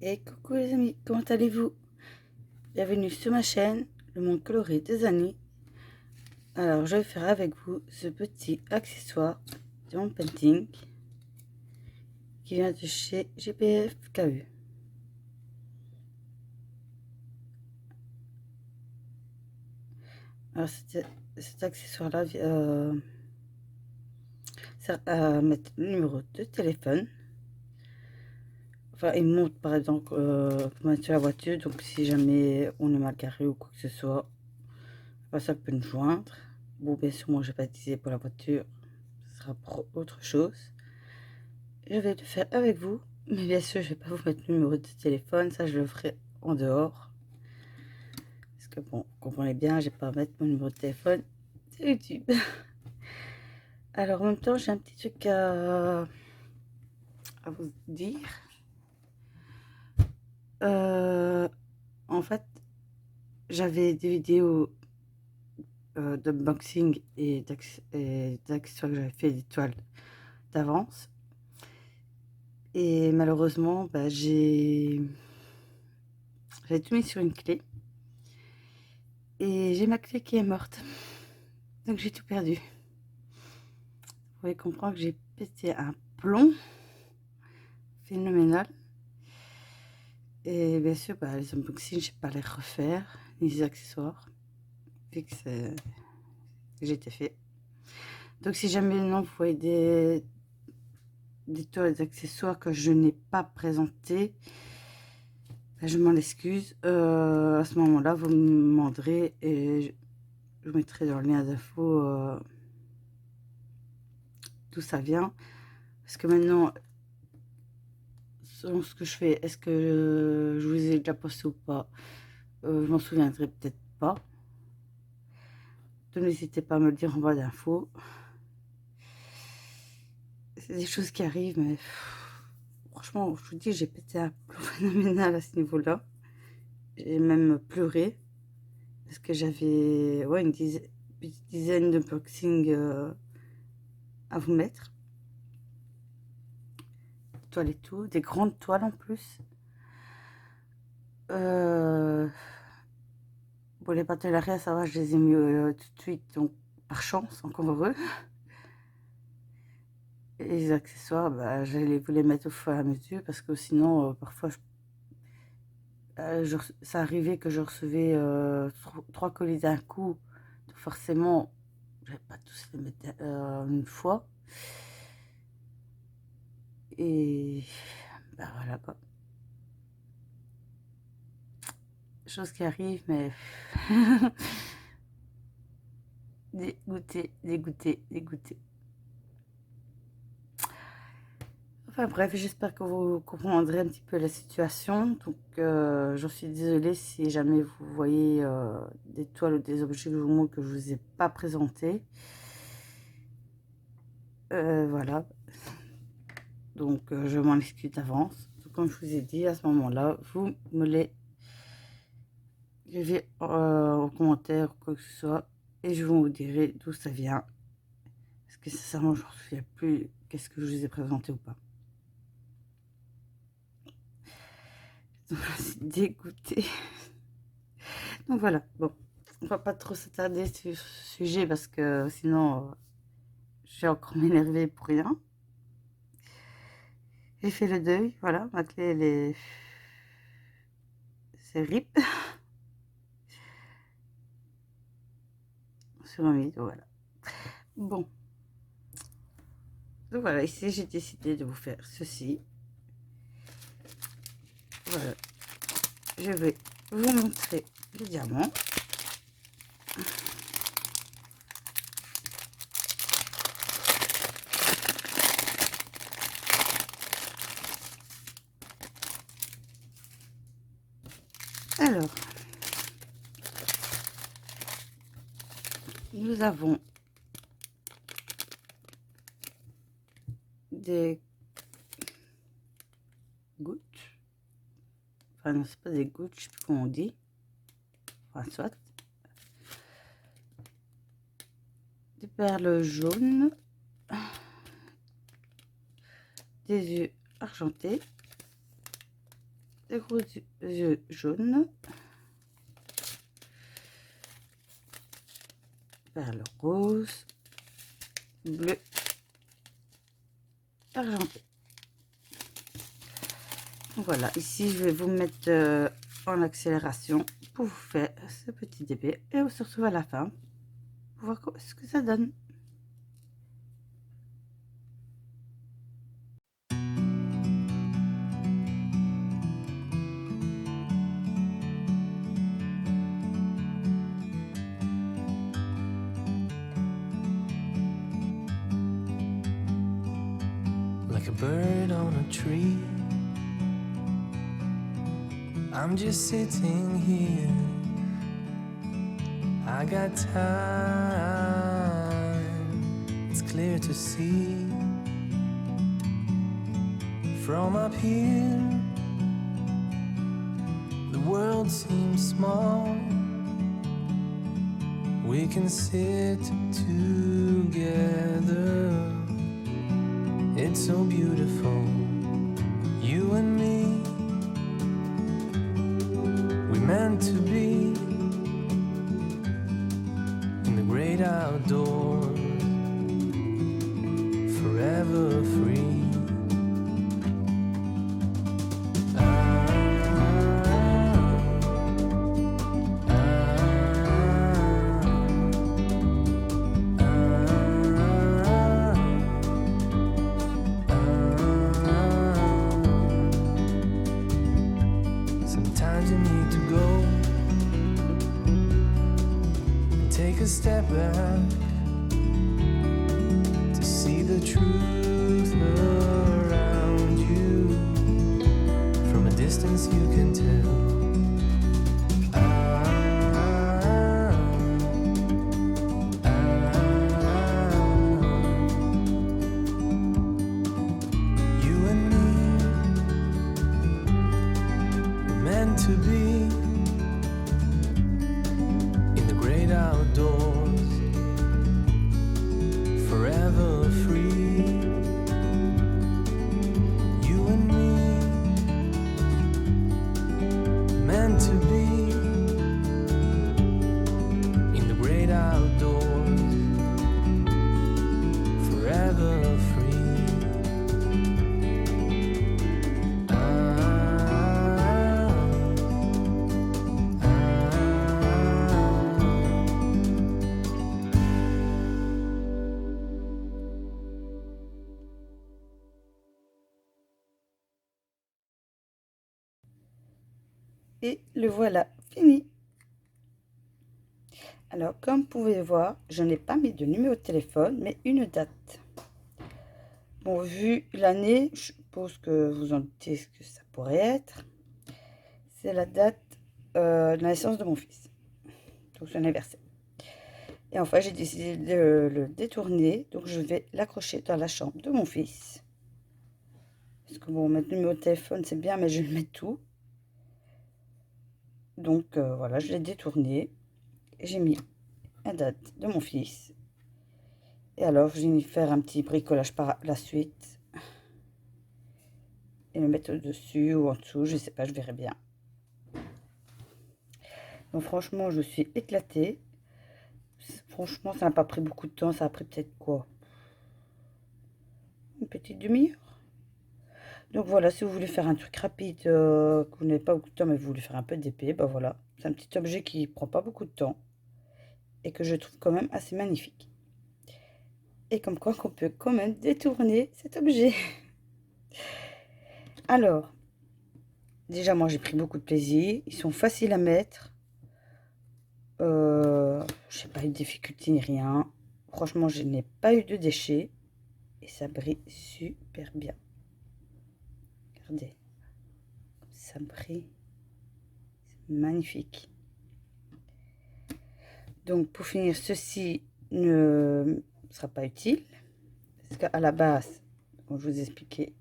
Et coucou les amis, comment allez-vous? Bienvenue sur ma chaîne, le monde coloré des années. Alors je vais faire avec vous ce petit accessoire de mon painting qui vient de chez GPF-KE. Alors cet accessoire-là sert à mettre le numéro de téléphone. Enfin, il montre par exemple pour mettre sur la voiture, donc si jamais on est mal garé ou quoi que ce soit, ça peut nous joindre. Bon, bien sûr, moi je vais pas utiliser pour la voiture, ce sera pour autre chose. Je vais le faire avec vous, mais bien sûr, je vais pas vous mettre le numéro de téléphone, ça je le ferai en dehors. Parce que bon, comprenez bien, je vais pas mettre mon numéro de téléphone sur YouTube. Alors en même temps, j'ai un petit truc à vous dire. En fait, j'avais des vidéos d'unboxing et d'accessoires que j'avais fait des toiles d'avance. Et malheureusement, bah, j'avais tout mis sur une clé. Et j'ai ma clé qui est morte. Donc j'ai tout perdu. Vous pouvez comprendre que j'ai pété un plomb phénoménal. Et bien sûr, bah, les unboxings, je ne vais pas les refaire, ni les accessoires, vu que j'étais fait. Donc si jamais non, vous voyez des toiles, des accessoires que je n'ai pas présentés, bah, je m'en excuse. À ce moment-là, vous me demanderez et je vous mettrai dans le lien d'infos d'où ça vient. Parce que maintenant, selon ce que je fais, est-ce que je vous ai déjà posté ou pas, je m'en souviendrai peut-être pas. Donc n'hésitez pas à me le dire en bas d'infos. C'est des choses qui arrivent, mais franchement, je vous dis, j'ai pété un plomb phénoménal à ce niveau-là. J'ai même pleuré parce que j'avais une petite dizaine d'unboxings à vous mettre. Toiles et tout, des grandes toiles en plus. Bon, les partenariats, ça va, je les ai mis tout de suite, donc par chance, encore heureux. Et les accessoires, bah, j'allais vous les mettre au fur et à mesure parce que sinon, parfois, ça arrivait que je recevais 3 colis d'un coup. Donc forcément, je vais pas tous les mettre une fois. Et bah voilà quoi. Chose qui arrive, mais dégoûté, dégoûté, dégoûté. Enfin bref, j'espère que vous comprendrez un petit peu la situation. Donc, j'en suis désolée si jamais vous voyez des toiles ou des objets que je vous montre que je vous ai pas présentés. Voilà. Donc, je m'en excuse d'avance. Comme je vous ai dit, à ce moment-là, vous me les écrivez en commentaire, quoi que ce soit, et je vous dirai d'où ça vient. Parce que sincèrement, je ne me souviens plus qu'est-ce que je vous ai présenté ou pas. Donc, je suis dégoûtée. Donc voilà, bon, on va pas trop s'attarder sur ce sujet parce que sinon, je vais encore m'énerver pour rien. J'ai fait le deuil, voilà, ma clé, elle est... c'est RIP. Sur un donc voilà. Bon, donc voilà, ici j'ai décidé de vous faire ceci. Voilà, je vais vous montrer le diamant. Alors, nous avons des gouttes. Enfin, non, c'est pas des gouttes, je sais plus comment on dit. Enfin, soit. Des perles jaunes. Des yeux argentés. des gros yeux jaunes, perles roses, bleu, argenté. Voilà, ici je vais vous mettre en accélération pour vous faire ce petit début et on se retrouve à la fin pour voir ce que ça donne. Like a bird on a tree, I'm just sitting here. I got time, it's clear to see. From up here, the world seems small. We can sit together. It's so beautiful, you and me. We meant to be in the great outdoors, forever free. Sometimes you need to go and take a step back to see the truth around you. From a distance you can tell. You and me were meant to be in the great outdoors, forever free. You and me, meant to be in the great outdoors, forever free. Et le voilà fini. Alors comme vous pouvez voir, je n'ai pas mis de numéro de téléphone mais une date. Bon, vu l'année, je suppose que vous en doutez ce que ça pourrait être. C'est la date de la naissance de mon fils, donc son anniversaire. Et enfin j'ai décidé de le détourner, donc je vais l'accrocher dans la chambre de mon fils. Parce que bon, mettre le numéro de téléphone c'est bien, mais je vais le mettre tout. Donc voilà, je l'ai détourné et j'ai mis la date de mon fils. Et alors, je vais faire un petit bricolage par la suite et le mettre au-dessus ou en dessous, je sais pas, je verrai bien. Donc franchement, je suis éclatée. Franchement, ça n'a pas pris beaucoup de temps, ça a pris peut-être quoi, une petite demi-heure. Donc voilà, si vous voulez faire un truc rapide, que vous n'avez pas beaucoup de temps, mais vous voulez faire un peu d'épée, ben voilà. C'est un petit objet qui prend pas beaucoup de temps et que je trouve quand même assez magnifique. Et comme quoi qu'on peut quand même détourner cet objet. Alors, déjà moi j'ai pris beaucoup de plaisir. Ils sont faciles à mettre. Je n'ai pas eu de difficulté ni rien. Franchement, je n'ai pas eu de déchets. Et ça brille super bien. Regardez. Ça brille. C'est magnifique. Donc pour finir, ceci ne sera pas utile. Parce qu'à la base, comme je vous ai expliqué,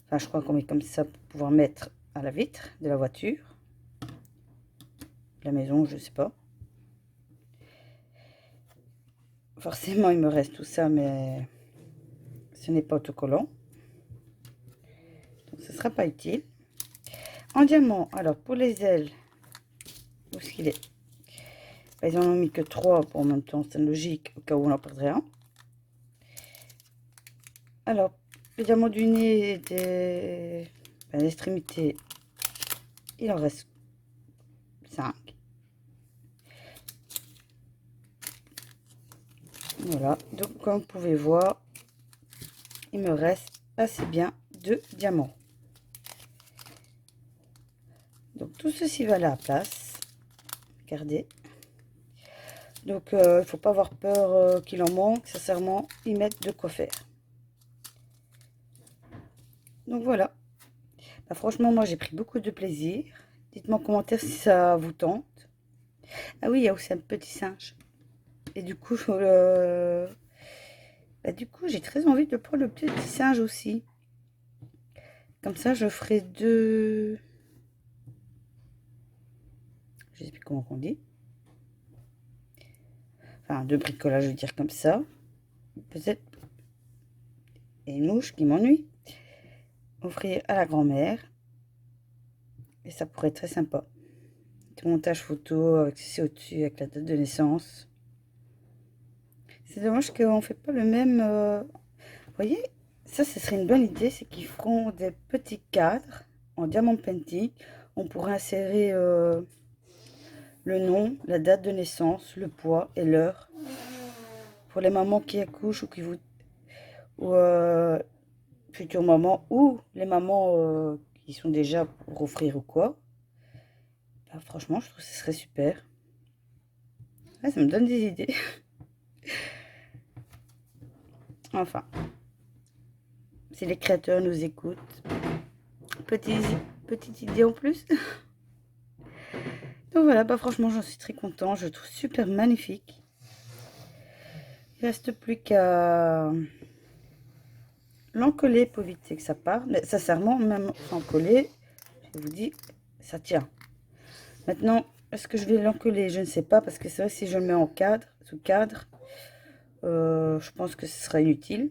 enfin je crois qu'on met comme ça pour pouvoir mettre à la vitre de la voiture. La maison, je sais pas. Forcément, il me reste tout ça, mais ce n'est pas autocollant. Donc, ce ne sera pas utile. En diamant, alors pour les ailes, où est-ce qu'il est? Bah, ils en ont mis que 3 pour en même temps, c'est logique, au cas où on en perdrait un. Alors, le diamant du nez et des l'extrémité, il en reste 5. Voilà, donc comme vous pouvez voir, il me reste assez bien de diamants. Donc tout ceci va à la place. Regardez. Donc il ne faut pas avoir peur qu'il en manque. Sincèrement, ils mettent de quoi faire. Donc voilà. Bah, franchement, moi j'ai pris beaucoup de plaisir. Dites-moi en commentaire si ça vous tente. Ah oui, il y a aussi un petit singe. Et du coup, j'ai très envie de prendre le petit singe aussi. Comme ça, je ferai 2... Je sais plus comment on dit. Enfin, 2 bricolages, je veux dire comme ça. Peut-être. Et une mouche qui m'ennuie. Offrir à la grand-mère. Et ça pourrait être très sympa. Petit montage photo avec ceci au-dessus, avec la date de naissance. C'est dommage qu'on ne fait pas le même... Vous voyez, ça, ce serait une bonne idée. C'est qu'ils feront des petits cadres en diamant painting. On pourrait insérer le nom, la date de naissance, le poids et l'heure. Pour les mamans qui accouchent ou qui vous... Ou futures mamans ou les mamans qui sont déjà pour offrir ou quoi. Bah, franchement, je trouve que ce serait super. Ah, ça me donne des idées. Enfin, si les créateurs nous écoutent, petite idée en plus. Donc voilà, bah franchement, j'en suis très content. Je le trouve super magnifique. Il reste plus qu'à l'encoller pour éviter que ça parte. Mais sincèrement, même sans coller, je vous dis, ça tient. Maintenant, est-ce que je vais l'encoller? Je ne sais pas, parce que c'est vrai, si je le mets en cadre, sous cadre, je pense que ce sera inutile.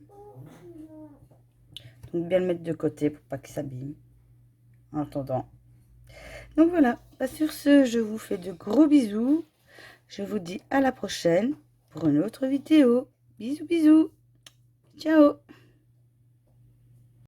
Donc bien le mettre de côté pour pas qu'il s'abîme. En attendant. Donc voilà, bah, sur ce, je vous fais de gros bisous. Je vous dis à la prochaine pour une autre vidéo. Bisous, bisous. Ciao.